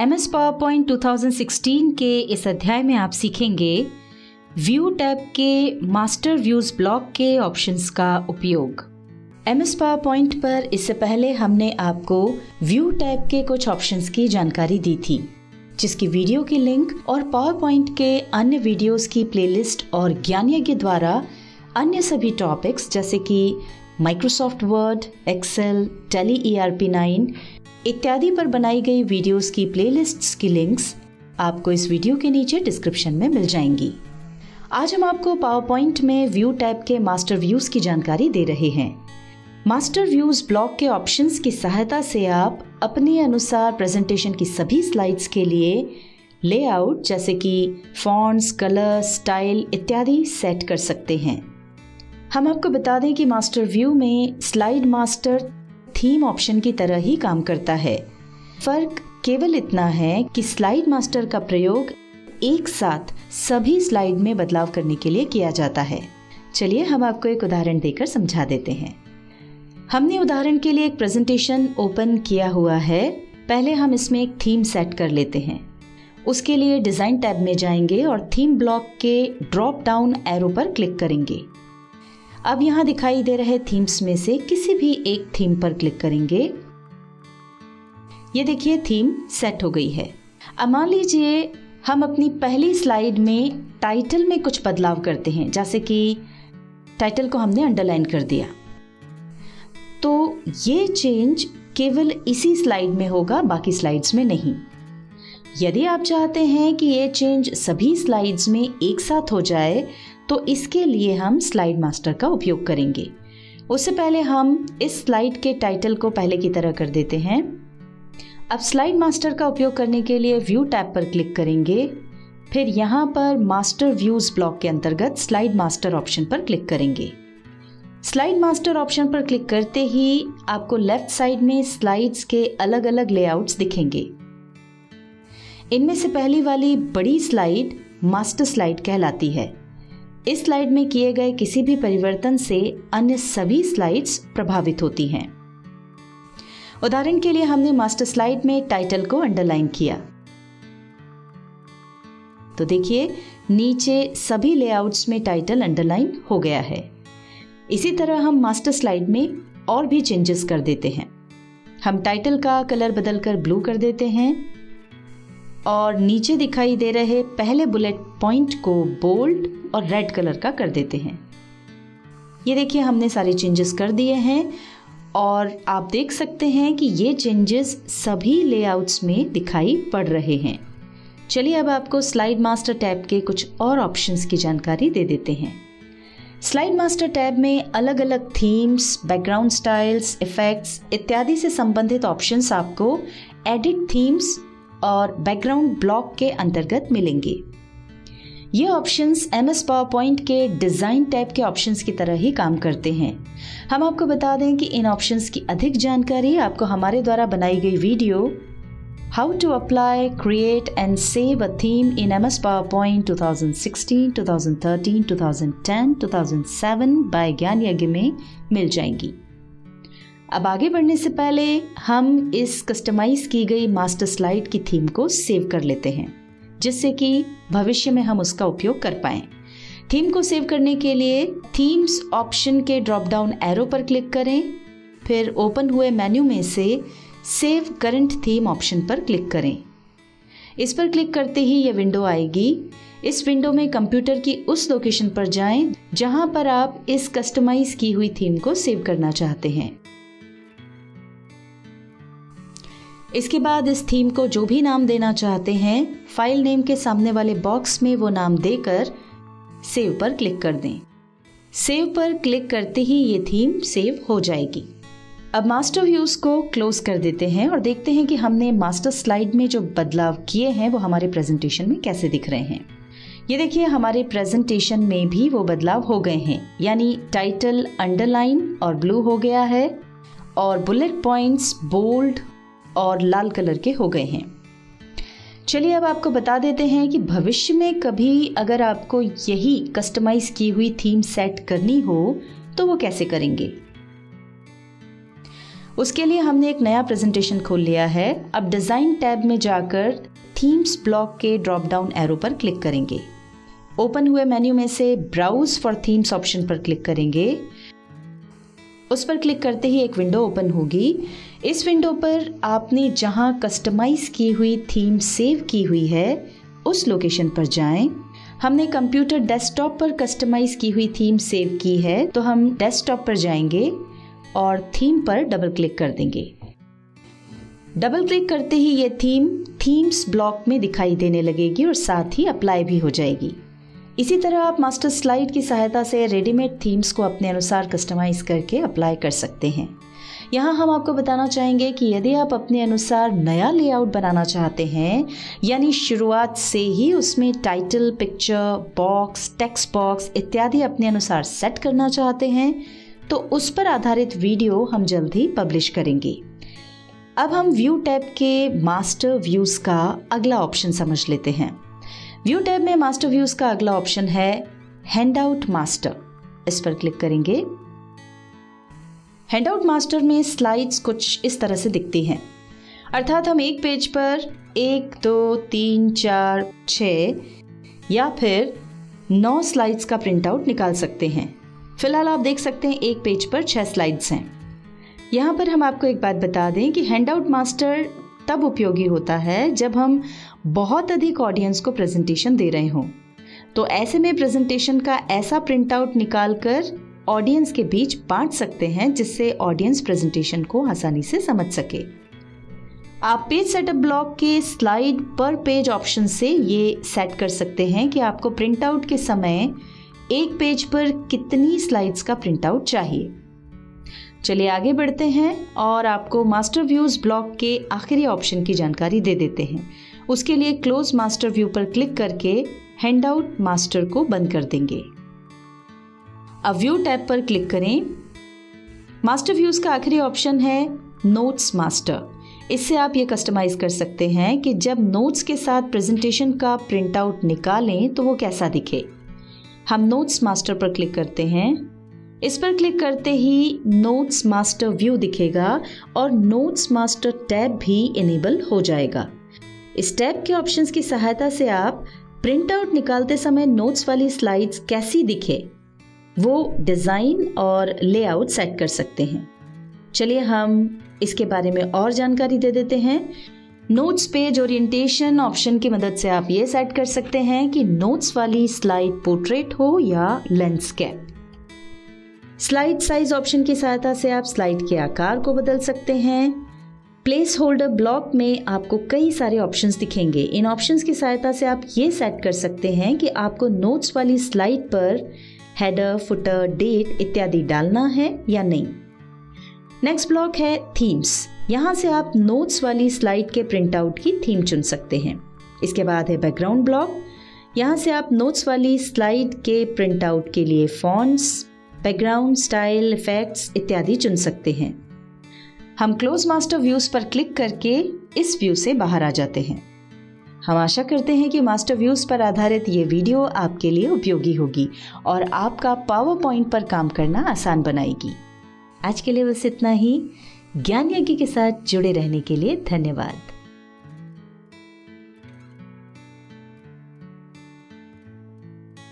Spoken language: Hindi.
MS पावरपॉइंट 2016 के इस अध्याय में आप सीखेंगे व्यू टैब के मास्टर व्यूज ब्लॉक के ऑप्शंस का उपयोग। MS पावरपॉइंट पर इससे पहले हमने आपको व्यू टैब के कुछ ऑप्शंस की जानकारी दी थी, जिसकी वीडियो की लिंक और पावरपॉइंट के अन्य वीडियोस की प्लेलिस्ट और ज्ञान यज्ञ द्वारा अन्य सभी टॉपिक्स जैसे कि Microsoft word, Excel, tally ERP9 इत्यादि पर बनाई गई वीडियोस की प्लेलिस्ट्स की लिंक्स आपको इस वीडियो के नीचे डिस्क्रिप्शन में मिल जाएंगी। आज हम आपको पावरपॉइंट में व्यू टैब के मास्टर व्यूज की जानकारी दे रहे हैं। मास्टर व्यूज ब्लॉक के ऑप्शंस की सहायता से आप अपने अनुसार प्रेजेंटेशन की सभी स्लाइड्स के लिए लेआउट जैसे कि फॉन्ट्स, कलर, स्टाइल इत्यादि सेट कर सकते हैं। हम आपको बता दें कि मास्टर व्यू में स्लाइड मास्टर थीम ऑप्शन की तरह ही काम करता है। फर्क केवल इतना है कि स्लाइड मास्टर का प्रयोग एक साथ सभी स्लाइड में बदलाव करने के लिए किया जाता है। चलिए हम आपको एक उदाहरण देकर समझा देते हैं। हमने उदाहरण के लिए एक प्रेजेंटेशन ओपन किया हुआ है। पहले हम इसमें एक थीम सेट कर लेते हैं। उसके लिए डिज़ाइन टैब में जाएंगे और थीम ब्लॉक के ड्रॉप डाउन एरो पर क्लिक करेंगे। अब यहाँ दिखाई दे रहे थीम्स में से किसी भी एक थीम पर क्लिक करेंगे। ये देखिए थीम सेट हो गई है। अब मान लीजिए हम अपनी पहली स्लाइड में टाइटल में कुछ बदलाव करते हैं, जैसे कि टाइटल को हमने अंडरलाइन कर दिया, तो ये चेंज केवल इसी स्लाइड में होगा, बाकी स्लाइड्स में नहीं। यदि आप चाहते हैं कि ये चेंज सभी स्लाइड्स में एक साथ हो जाए तो इसके लिए हम स्लाइड मास्टर का उपयोग करेंगे। उससे पहले हम इस स्लाइड के टाइटल को पहले की तरह कर देते हैं। अब स्लाइड मास्टर का उपयोग करने के लिए व्यू टैब पर क्लिक करेंगे, फिर यहाँ पर मास्टर व्यूज ब्लॉक के अंतर्गत स्लाइड मास्टर ऑप्शन पर क्लिक करेंगे। स्लाइड मास्टर ऑप्शन पर क्लिक करते ही आपको लेफ्ट साइड में स्लाइड्स के अलग अलग लेआउट्स दिखेंगे। इनमें से पहली वाली बड़ी स्लाइड मास्टर स्लाइड कहलाती है। इस स्लाइड में किए गए किसी भी परिवर्तन से अन्य सभी स्लाइड्स प्रभावित होती हैं। उदाहरण के लिए हमने मास्टर स्लाइड में टाइटल को अंडरलाइन किया, तो देखिए नीचे सभी लेआउट्स में टाइटल अंडरलाइन हो गया है। इसी तरह हम मास्टर स्लाइड में और भी चेंजेस कर देते हैं। हम टाइटल का कलर बदलकर ब्लू कर देते हैं और नीचे दिखाई दे रहे पहले बुलेट पॉइंट को बोल्ड और रेड कलर का कर देते हैं। ये देखिए हमने सारे चेंजेस कर दिए हैं और आप देख सकते हैं कि ये चेंजेस सभी लेआउट्स में दिखाई पड़ रहे हैं। चलिए अब आपको स्लाइड मास्टर टैब के कुछ और ऑप्शंस की जानकारी दे देते हैं। स्लाइड मास्टर टैब में अलग अलग थीम्स, बैकग्राउंड स्टाइल्स, इफेक्ट्स इत्यादि से संबंधित ऑप्शंस आपको एडिट थीम्स और बैकग्राउंड ब्लॉक के अंतर्गत मिलेंगे। ये ऑप्शंस MS पावरपॉइंट के डिज़ाइन टैब के ऑप्शंस की तरह ही काम करते हैं। हम आपको बता दें कि इन ऑप्शंस की अधिक जानकारी आपको हमारे द्वारा बनाई गई video how to apply, create and save a theme in MS PowerPoint 2016, 2013, 2010, 2007 by Gyan Yagya में मिल जाएंगी। अब आगे बढ़ने से पहले हम इस कस्टमाइज की गई मास्टर स्लाइड की थीम को सेव कर लेते हैं, जिससे कि भविष्य में हम उसका उपयोग कर पाएं। थीम को सेव करने के लिए थीम्स ऑप्शन के ड्रॉप डाउन एरो पर क्लिक करें, फिर ओपन हुए मेन्यू में से सेव करंट थीम ऑप्शन पर क्लिक करें। इस पर क्लिक करते ही ये विंडो आएगी। इस विंडो में कंप्यूटर की उस लोकेशन पर जाएं जहां पर आप इस कस्टमाइज की हुई थीम को सेव करना चाहते हैं। इसके बाद इस थीम को जो भी नाम देना चाहते हैं, फाइल नेम के सामने वाले बॉक्स में वो नाम देकर सेव पर क्लिक कर दें। सेव पर क्लिक करते ही ये थीम सेव हो जाएगी। अब मास्टर व्यूज को क्लोज कर देते हैं और देखते हैं कि हमने मास्टर स्लाइड में जो बदलाव किए हैं वो हमारे प्रेजेंटेशन में कैसे दिख रहे हैं। ये देखिए हमारे प्रेजेंटेशन में भी वो बदलाव हो गए हैं, यानी टाइटल अंडरलाइन और ब्लू हो गया है और बुलेट पॉइंट्स बोल्ड और लाल कलर के हो गए हैं। चलिए अब आपको बता देते हैं कि भविष्य में कभी अगर आपको यही कस्टमाइज की हुई थीम सेट करनी हो तो वो कैसे करेंगे। उसके लिए हमने एक नया प्रेजेंटेशन खोल लिया है। अब डिज़ाइन टैब में जाकर थीम्स ब्लॉक के ड्रॉप डाउन एरो पर क्लिक करेंगे। ओपन हुए मेन्यू में से ब्राउज फॉर थीम्स ऑप्शन पर क्लिक करेंगे। उस पर क्लिक करते ही एक विंडो ओपन होगी। इस विंडो पर आपने जहां कस्टमाइज की हुई थीम सेव की हुई है उस लोकेशन पर जाएं। हमने कंप्यूटर डेस्कटॉप पर कस्टमाइज की हुई थीम सेव की है, तो हम डेस्कटॉप पर जाएंगे और थीम पर डबल क्लिक कर देंगे। डबल क्लिक करते ही ये थीम थीम्स ब्लॉक में दिखाई देने लगेगी और साथ ही अप्लाई भी हो जाएगी। इसी तरह आप मास्टर स्लाइड की सहायता से रेडीमेड थीम्स को अपने अनुसार कस्टमाइज करके अप्लाई कर सकते हैं। यहाँ हम आपको बताना चाहेंगे कि यदि आप अपने अनुसार नया लेआउट बनाना चाहते हैं, यानी शुरुआत से ही उसमें title, picture box, text box इत्यादि अपने अनुसार सेट करना चाहते हैं, तो उस पर आधारित वीडियो हम जल्द ही पब्लिश करेंगे। अब हम व्यू टैब के मास्टर व्यूज का अगला ऑप्शन समझ लेते हैं। व्यू टैब में मास्टर व्यूज का अगला ऑप्शन है हैंडआउट मास्टर। इस पर क्लिक करेंगे। हैंडआउट मास्टर में स्लाइड्स कुछ इस तरह से दिखती हैं, अर्थात हम एक पेज पर 1, 2, 3, 4, 6 या फिर 9 स्लाइड्स का प्रिंट आउट निकाल सकते हैं। फिलहाल आप देख सकते हैं एक पेज पर 6 स्लाइड्स हैं। यहाँ पर हम आपको एक बात बता दें कि हैंडआउट मास्टर तब उपयोगी होता है जब हम बहुत अधिक ऑडियंस को प्रेजेंटेशन दे रहे हों। तो ऐसे में प्रेजेंटेशन का ऐसा प्रिंट आउट निकाल कर ऑडियंस के बीच बांट सकते हैं, जिससे ऑडियंस प्रेजेंटेशन को आसानी से समझ सके। आप पेज सेटअप ब्लॉक के स्लाइड पर पेज ऑप्शन से ये सेट कर सकते हैं कि आपको प्रिंट आउट के समय एक पेज पर कितनी स्लाइड्स का प्रिंट आउट चाहिए। चलिए आगे बढ़ते हैं और आपको मास्टर व्यूज ब्लॉक के आखिरी ऑप्शन की जानकारी दे देते हैं। उसके लिए क्लोज मास्टर व्यू पर क्लिक करके हैंडआउट मास्टर को बंद कर देंगे। अब व्यू टैब पर क्लिक करें। मास्टर व्यूज का आखिरी ऑप्शन है नोट्स मास्टर। इससे आप ये कस्टमाइज कर सकते हैं कि जब नोट्स के साथ प्रेजेंटेशन का प्रिंट आउट निकालें तो वो कैसा दिखे। हम नोट्स मास्टर पर क्लिक करते हैं। इस पर क्लिक करते ही नोट्स मास्टर व्यू दिखेगा और नोट्स मास्टर टैब भी इनेबल हो जाएगा। इस टैब के ऑप्शंस की सहायता से आप प्रिंट आउट निकालते समय नोट्स वाली स्लाइड्स कैसी दिखे वो डिज़ाइन और लेआउट सेट कर सकते हैं। चलिए हम इसके बारे में और जानकारी दे देते हैं। नोट्स पेज ओरिएंटेशन ऑप्शन की मदद से आप ये सेट कर सकते हैं कि नोट्स वाली स्लाइड पोर्ट्रेट हो या लैंडस्केप। स्लाइड साइज ऑप्शन की सहायता से आप स्लाइड के आकार को बदल सकते हैं। प्लेस होल्डर ब्लॉक में आपको कई सारे ऑप्शंस दिखेंगे। इन ऑप्शंस की सहायता से आप ये सेट कर सकते हैं कि आपको नोट्स वाली स्लाइड पर हेडर, फुटर, डेट इत्यादि डालना है या नहीं। नेक्स्ट ब्लॉक है थीम्स। यहाँ से आप नोट्स वाली स्लाइड के प्रिंट आउट की थीम चुन सकते हैं। इसके बाद है बैकग्राउंड ब्लॉक। यहाँ से आप नोट्स वाली स्लाइड के प्रिंट आउट के लिए फॉन्ट्स, बैकग्राउंड, स्टाइल, इफेक्ट्स इत्यादि चुन सकते हैं। हम क्लोज मास्टर व्यूज पर क्लिक करके इस व्यू से बाहर आ जाते हैं। हम आशा करते हैं कि मास्टर व्यूज पर आधारित ये वीडियो आपके लिए उपयोगी होगी और आपका पावर पॉइंट पर काम करना आसान बनाएगी। आज के लिए बस इतना ही। ज्ञान यज्ञ के साथ जुड़े रहने के लिए धन्यवाद।